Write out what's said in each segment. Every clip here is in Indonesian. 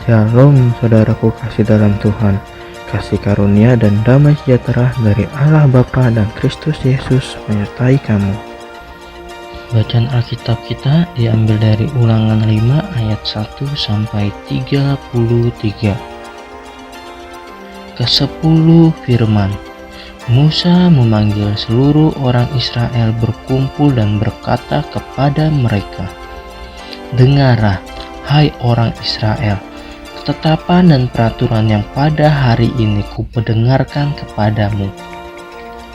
Shalom saudaraku kasih dalam Tuhan, kasih karunia dan damai sejahtera dari Allah Bapa dan Kristus Yesus menyertai kamu. Bacaan Alkitab kita diambil dari Ulangan 5 ayat 1 sampai 33. Ke-10 firman, Musa memanggil seluruh orang Israel berkumpul dan berkata kepada mereka, "Dengarlah, hai orang Israel, ketetapan dan peraturan yang pada hari ini kupendengarkan kepadamu,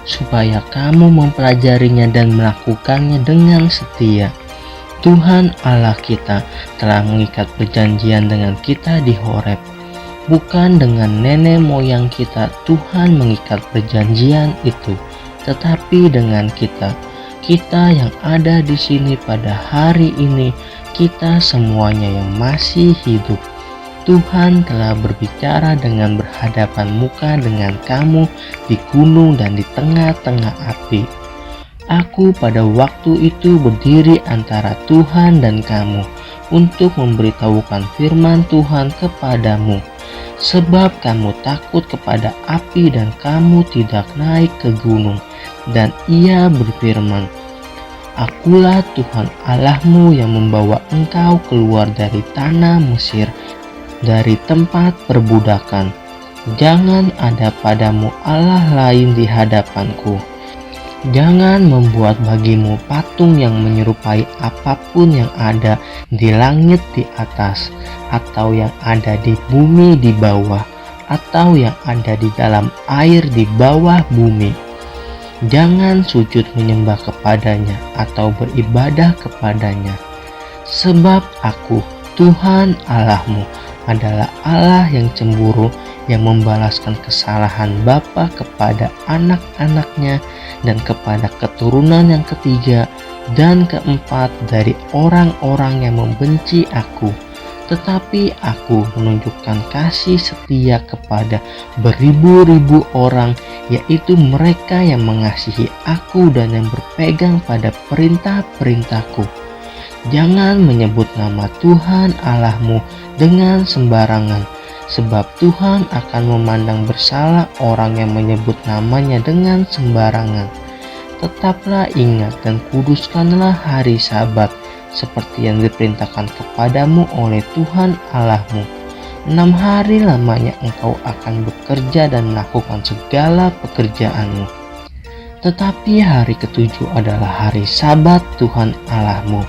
supaya kamu mempelajarinya dan melakukannya dengan setia. Tuhan Allah kita telah mengikat perjanjian dengan kita di Horeb. Bukan dengan nenek moyang kita Tuhan mengikat perjanjian itu, tetapi dengan kita yang ada di sini pada hari ini, kita semuanya yang masih hidup. Tuhan telah berbicara dengan berhadapan muka dengan kamu di gunung dan di tengah-tengah api. Aku pada waktu itu berdiri antara Tuhan dan kamu untuk memberitahukan firman Tuhan kepadamu. Sebab kamu takut kepada api dan kamu tidak naik ke gunung." Dan ia berfirman, "Akulah Tuhan Allahmu yang membawa engkau keluar dari tanah Mesir, dari tempat perbudakan. Jangan ada padamu Allah lain di hadapanku. Jangan membuat bagimu patung yang menyerupai apapun yang ada di langit di atas, atau yang ada di bumi di bawah, atau yang ada di dalam air di bawah bumi. Jangan sujud menyembah kepadanya atau beribadah kepadanya. Sebab aku, Tuhan Allahmu, adalah Allah yang cemburu, yang membalaskan kesalahan bapa kepada anak-anaknya dan kepada keturunan yang ketiga dan keempat dari orang-orang yang membenci aku. Tetapi aku menunjukkan kasih setia kepada beribu-ribu orang, yaitu mereka yang mengasihi aku dan yang berpegang pada perintah-perintahku. Jangan menyebut nama Tuhan Allahmu dengan sembarangan, sebab Tuhan akan memandang bersalah orang yang menyebut namanya dengan sembarangan. Tetaplah ingat dan kuduskanlah hari Sabat, seperti yang diperintahkan kepadamu oleh Tuhan Allahmu. 6 hari lamanya engkau akan bekerja dan melakukan segala pekerjaanmu. Tetapi hari ke-7 adalah hari Sabat Tuhan Allahmu.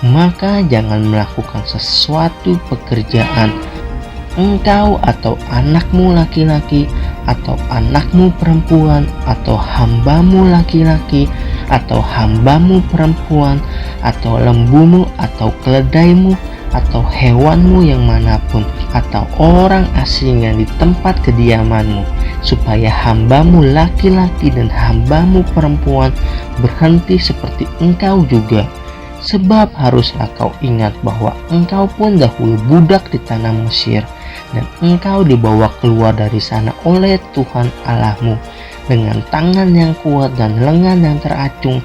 Maka jangan melakukan sesuatu pekerjaan, engkau atau anakmu laki-laki, atau anakmu perempuan, atau hambamu laki-laki, atau hambamu perempuan, atau lembumu, atau keledaimu, atau hewanmu yang manapun, atau orang asing yang di tempat kediamanmu, supaya hambamu laki-laki dan hambamu perempuan berhenti seperti engkau juga. Sebab haruslah kau ingat bahwa engkau pun dahulu budak di tanah Mesir, dan engkau dibawa keluar dari sana oleh Tuhan Allahmu dengan tangan yang kuat dan lengan yang teracung.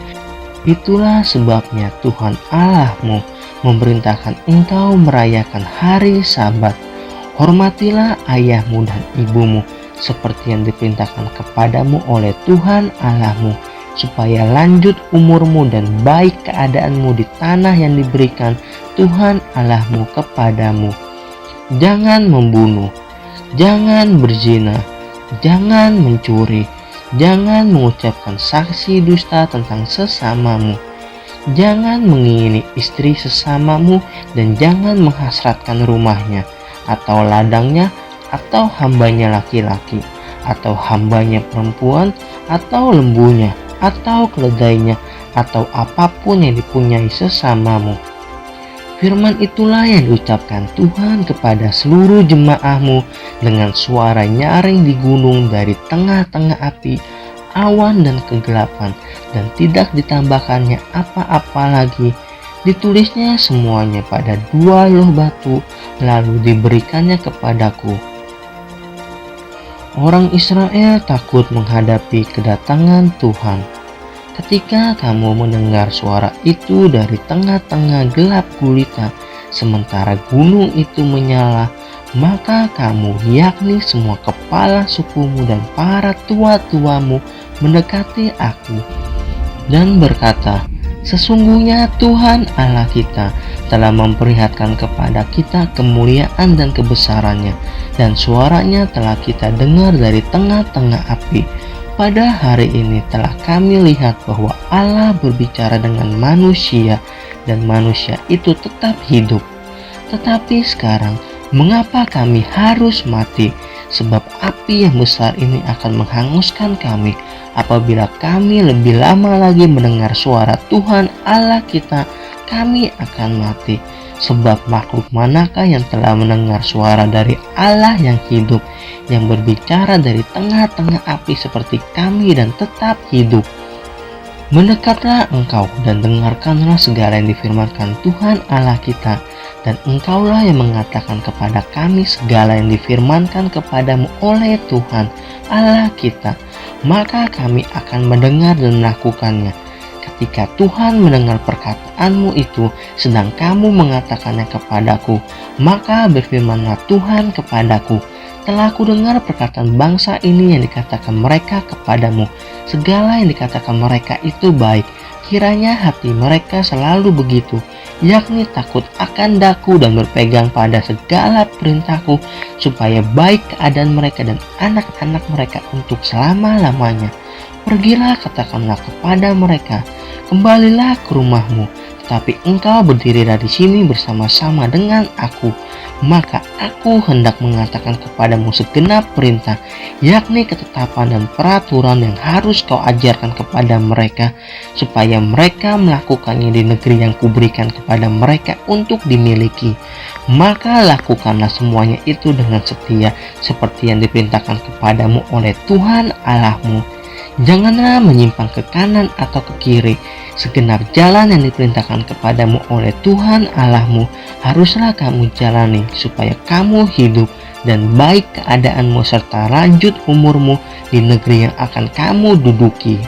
Itulah sebabnya Tuhan Allahmu memerintahkan engkau merayakan hari Sabat. Hormatilah ayahmu dan ibumu, seperti yang diperintahkan kepadamu oleh Tuhan Allahmu, supaya lanjut umurmu dan baik keadaanmu di tanah yang diberikan Tuhan Allahmu kepadamu. Jangan membunuh, jangan berzina, jangan mencuri, jangan mengucapkan saksi dusta tentang sesamamu, jangan mengingini istri sesamamu, dan jangan menghasratkan rumahnya, atau ladangnya, atau hambanya laki-laki, atau hambanya perempuan, atau lembunya, atau keledainya, atau apapun yang dipunyai sesamamu. Firman itulah yang diucapkan Tuhan kepada seluruh jemaahmu dengan suara nyaring di gunung dari tengah-tengah api, awan dan kegelapan, dan tidak ditambahkannya apa-apa lagi. Ditulisnya semuanya pada 2 loh batu, lalu diberikannya kepadaku. Orang Israel takut menghadapi kedatangan Tuhan. Ketika kamu mendengar suara itu dari tengah-tengah gelap gulita, sementara gunung itu menyala, Maka kamu, yakni semua kepala sukumu dan para tua-tuamu, mendekati aku dan berkata, sesungguhnya Tuhan Allah kita telah memperlihatkan kepada kita kemuliaan dan kebesarannya, dan suaranya telah kita dengar dari tengah-tengah api. Pada hari ini telah kami lihat bahwa Allah berbicara dengan manusia, dan manusia itu tetap hidup. Tetapi sekarang, mengapa kami harus mati? Sebab api yang besar ini akan menghanguskan kami apabila kami lebih lama lagi mendengar suara Tuhan Allah kita, kami akan mati. Sebab makhluk manakah yang telah mendengar suara dari Allah yang hidup, yang berbicara dari tengah-tengah api seperti kami dan tetap hidup? Mendekatlah engkau dan dengarkanlah segala yang difirmankan Tuhan Allah kita, dan engkaulah yang mengatakan kepada kami segala yang difirmankan kepadamu oleh Tuhan Allah kita, maka kami akan mendengar dan melakukannya. Ketika Tuhan mendengar perkataanmu itu, sedang kamu mengatakannya kepadaku, maka berfirmanlah Tuhan kepadaku, telah kudengar perkataan bangsa ini yang dikatakan mereka kepadamu. Segala yang dikatakan mereka itu baik. Kiranya hati mereka selalu begitu, yakni takut akan daku dan berpegang pada segala perintahku, supaya baik keadaan mereka dan anak-anak mereka untuk selama-lamanya. Pergilah, katakanlah kepada mereka, kembalilah ke rumahmu, tetapi engkau berdirilah di sini bersama-sama dengan aku. Maka aku hendak mengatakan kepadamu segenap perintah, yakni ketetapan dan peraturan yang harus kau ajarkan kepada mereka, supaya mereka melakukannya di negeri yang kuberikan kepada mereka untuk dimiliki. Maka lakukanlah semuanya itu dengan setia, seperti yang diperintahkan kepadamu oleh Tuhan Allahmu. Janganlah menyimpang ke kanan atau ke kiri. Segenap jalan yang diperintahkan kepadamu oleh Tuhan Allahmu haruslah kamu jalani, supaya kamu hidup dan baik keadaanmu serta lanjut umurmu di negeri yang akan kamu duduki.